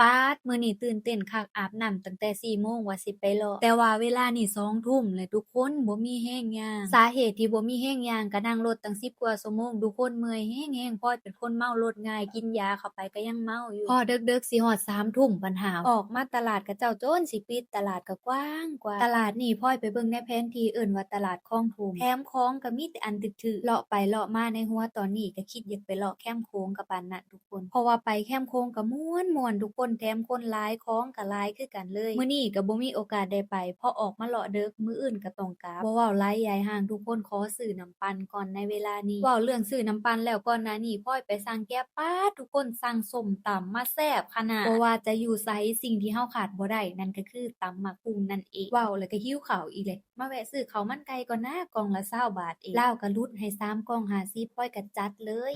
ป๊าดมื้อนี้ตื่นเต้นคักอาบน้ำตั้งแต่4โมงว่าสิไปเลาะแต่ว่าเวลานี่2ทุ่มแล้วทุกคนบ่มีแรงย่างสาเหตุที่บ่มีแรงย่างก็นั่งรถตั้ง10กว่าชั่วโมงทุกคนเมื่อยแรงๆพลอยเป็นคนเมารถง่ายกินยาเข้าไปก็ยังเมาอยู่พอดึกๆสิฮอด3ทุ่มปัญหาออกมาตลาดเขาเจ้าโจนสิปิดตลาดก็กว้างกว่าตลาดนี่พลอยไปเบิ่งในแผนที่เอิ้นว่าตลาดคลองถมแถมของก็มีแต่อันถึกๆเลาะไปเลาะมาในหัวตอนนี้ก็คิดอยากไปเลาะแคมป์โค้งกับปานนั้นทุกคนเพราะว่าไปแคมป์โค้งก็ม่วนๆทุกคนแถมคนหลายของก็หลายคือกันเลยมื้อนี้ก็บ่มีโอกาสได้ไปเพราะออกมาเลาะดึกมื้ออื่นก็ต้องกลับบ่เว้าหลายยายห่างทุกคนขอซื้อน้ำปั่นก่อนในเวลานี้เว้าเรื่องซื้อน้ำปั่นแล้วก่อนหน้านี้พลอยไปสั่งแก๊บป๊าดทุกคนสั่งส้มตำมาแซ่บขนาดบ่ว่าจะอยู่ไสสิ่งที่เราขาดบ่ได้นั่นก็คือตำบักหุ่งนั่นเองเว้าแล้วก็หิวข้าวอีกแล้วมาแวะซื้อข้าวมันไก่ก่อนนะกล่องละ20บาทเองลาวก็รุดให้3กล่อง50พลอยก็จัดเลย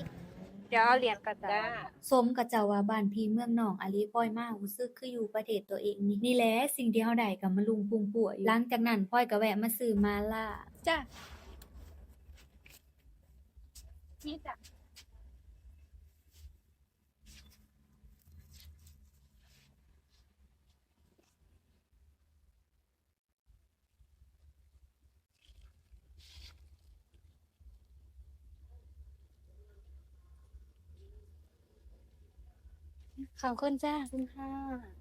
เดี๋ยวเอาเหรียญก่อนจ้าจ้าสมกับเจ้าว่าบ้านพี่เมืองน้องอะลีพลอยมารู้สึกคืออยู่ประเทศตัวเองนี่แหละสิ่งที่เราได้ก็มารุมปุงปั่วอยู่หลังจากนั้นพลอยก็แวะมาซื้อมาล่าจ้านี่จ้ะขอบคุณจ้าขอบคุณค่ะ